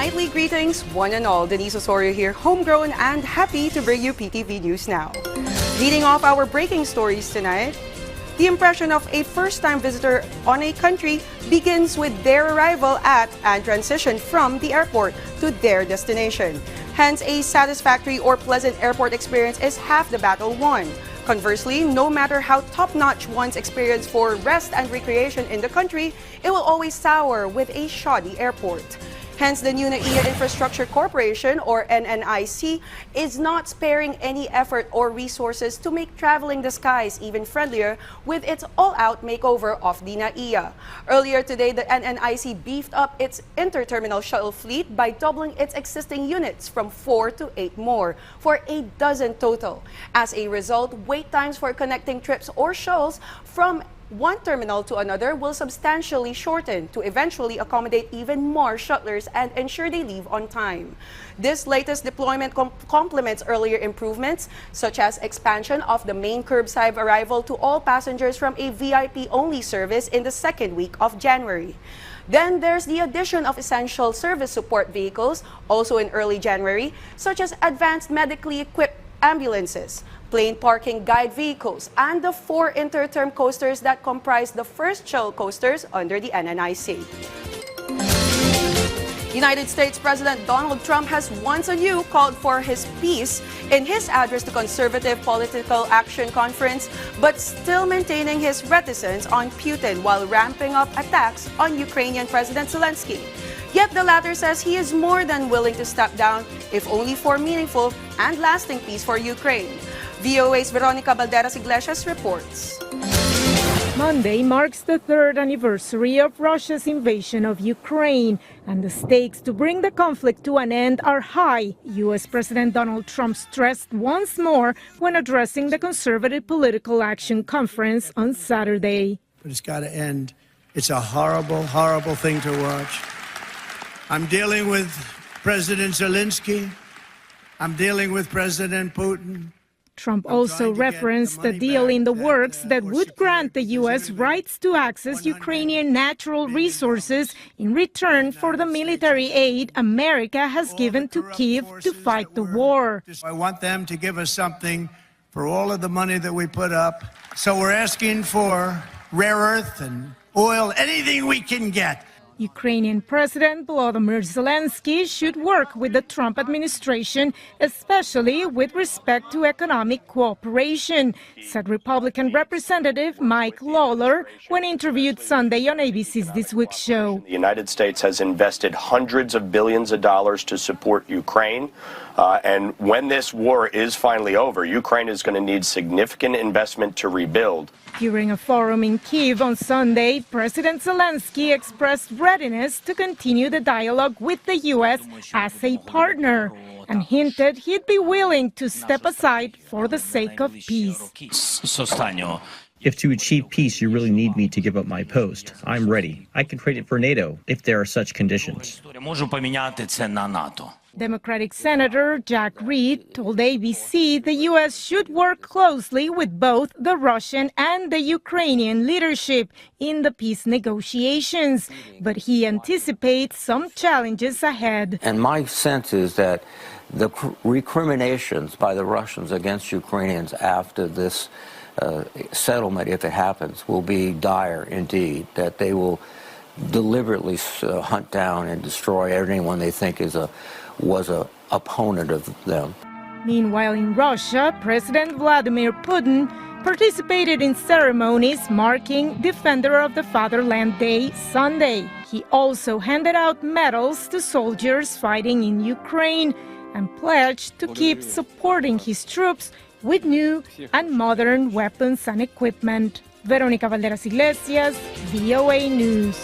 Nightly greetings, one and all. Denise Osorio here, homegrown and happy to bring you PTV News Now. Leading off our breaking stories tonight, the impression of a first-time visitor on a country begins with their arrival at and transition from the airport to their destination. Hence, a satisfactory or pleasant airport experience is half the battle won. Conversely, no matter how top-notch one's experience for rest and recreation in the country, it will always sour with a shoddy airport. Hence, the new NAIA Infrastructure Corporation, or NNIC, is not sparing any effort or resources to make traveling the skies even friendlier with its all-out makeover of the NAIA. Earlier today, the NNIC beefed up its interterminal shuttle fleet by doubling its existing units from 4 to 8 more, for a dozen total. As a result, wait times for connecting trips or shuttles from one terminal to another will substantially shorten to eventually accommodate even more shuttlers and ensure they leave on time. This latest deployment complements earlier improvements, such as expansion of the main curbside arrival to all passengers from a VIP-only service in the second week of January. Then there's the addition of essential service support vehicles, also in early January, such as advanced medically equipped ambulances, plane parking guide vehicles, and the 4 interterm coasters that comprise the first shuttle coasters under the NNIC. United States President Donald Trump has once anew called for his peace in his address to Conservative Political Action Conference, but still maintaining his reticence on Putin while ramping up attacks on Ukrainian President Zelenskyy. Yet the latter says he is more than willing to step down, if only for meaningful and lasting peace for Ukraine. VOA's Veronica Balderas Iglesias reports. Monday marks the 3rd anniversary of Russia's invasion of Ukraine, and the stakes to bring the conflict to an end are high, U.S. President Donald Trump stressed once more when addressing the Conservative Political Action Conference on Saturday. But it's got to end. It's a horrible, horrible thing to watch. I'm dealing with President Zelenskyy. I'm dealing with President Putin. Trump also referenced a deal in the works that would grant the U.S. rights to access Ukrainian natural resources in return for the military aid America has given to Kyiv to fight the war. I want them to give us something for all of the money that we put up. So we're asking for rare earth and oil, anything we can get. Ukrainian President Volodymyr Zelenskyy should work with the Trump administration, especially with respect to economic cooperation, said Republican Representative Mike Lawler when interviewed Sunday on ABC's This Week show. The United States has invested hundreds of billions of dollars to support Ukraine. And when this war is finally over, Ukraine is going to need significant investment to rebuild. During a forum in Kyiv on Sunday, President Zelenskyy expressed readiness to continue the dialogue with the U.S. as a partner and hinted he'd be willing to step aside for the sake of peace. If to achieve peace you really need me to give up my post, I'm ready. I can trade it for NATO if there are such conditions. Democratic Senator Jack Reed told ABC the U.S. should work closely with both the Russian and the Ukrainian leadership in the peace negotiations, but he anticipates some challenges ahead. And my sense is that the recriminations by the Russians against Ukrainians after this settlement, if it happens, will be dire indeed, that they will deliberately hunt down and destroy anyone they think was an opponent of them. Meanwhile, in Russia, President Vladimir Putin participated in ceremonies marking Defender of the Fatherland Day Sunday. He also handed out medals to soldiers fighting in Ukraine and pledged to keep supporting his troops with new and modern weapons and equipment. Veronica Balderas Iglesias, VOA News.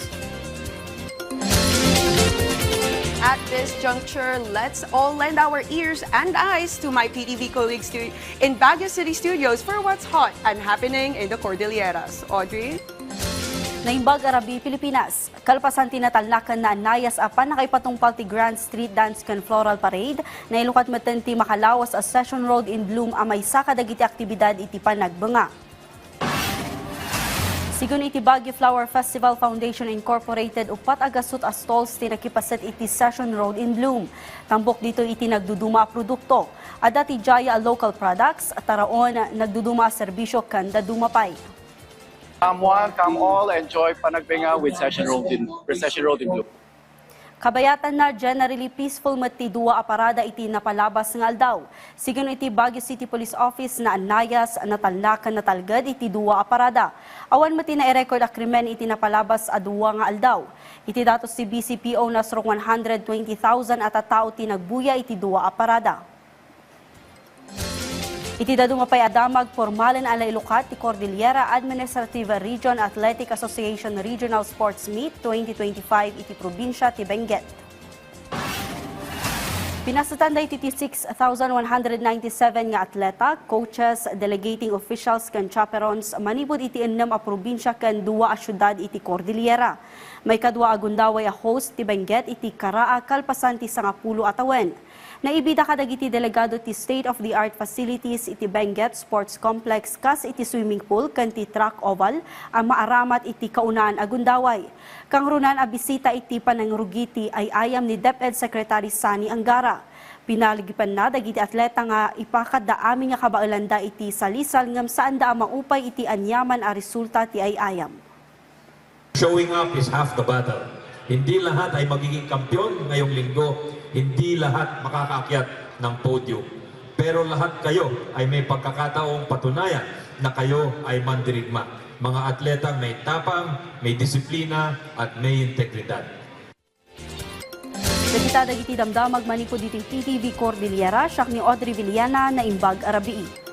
At this juncture, let's all lend our ears and eyes to my PTV colleagues in Baguio City Studios for what's hot and happening in the Cordilleras. Audrey? Naimbag Arabi, Pilipinas. Kalpasan tinatalnakan na nayas apan nakaipatungpal ti Grand Street Dance ken Floral Parade na ilukat matenti makalawas a Session Road in Bloom amay sa kadagiti aktibidad iti Panagbenga. Si Sigun iti Baguio Flower Festival Foundation Incorporated upat agasot a stalls ti nakipaset iti Session Road in Bloom. Tambok dito iti nagduduma a produkto. Ada ti Jaya a local products, taraon nagduduma a serbisyo kanda dumapay. Come one, come all, enjoy Panagbenga with Session Road in Bloom. Kabayatan na generally peaceful mati duwa a parada iti napalabas nga aldaw. Sigun iti Baguio City Police Office na anayas natalnakan natalgad iti duwa a parada. Awan mati na i-record a krimen iti napalabas a duwa nga aldaw. Iti datos ti BCPO na srong 120,000 at a tao ti nagbuya iti duwa a parada. Iti dadumapay adamag formalan alay lukat ti Cordillera Administrative Region Athletic Association Regional Sports Meet 2025 iti probinsya ti Benguet. Pinasatan da iti 6,197 nga atleta, coaches, delegating officials kan chaperons manipod iti 6 a probinsya kan 2 a syudad iti Cordillera. May kadwa agundaway a host ti Benguet iti CARAA kalpasan ti 10 atawen. Naibida kadagiti delegado ti state-of-the-art facilities iti Benguet Sports Complex kas iti swimming pool kan ti track oval ang maaramat iti kaunaan agundaway. Kang runan a bisita iti panangrugiti ay ayam ni DepEd Secretary Sonny Angara. Pinaligipan na dagiti atleta nga ipakadaami nga kabailanda iti salisal ngam saan da maupay iti anyaman a resulta ti ay ayam. Showing up is half the battle. Hindi lahat ay magiging kampiyon ngayong linggo. Hindi lahat makakaakyat ng podium. Pero lahat kayo ay may pagkakataong patunayan na kayo ay mandirigma. Mga atletang may tapang, may disiplina at may integridad. Dagita dagiti damdamag manipod iti PTV Cordillera, siyak ni Audrey Villana na imbag arabii.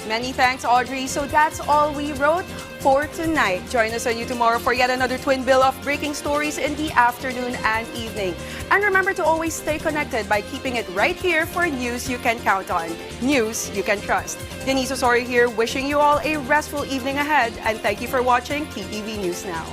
Many thanks, Audrey. So that's all we wrote for tonight. Join us on you tomorrow for yet another twin bill of breaking stories in the afternoon and evening. And remember to always stay connected by keeping it right here for news you can count on. News you can trust. Denise Osorio here, wishing you all a restful evening ahead. And thank you for watching PTV News Now.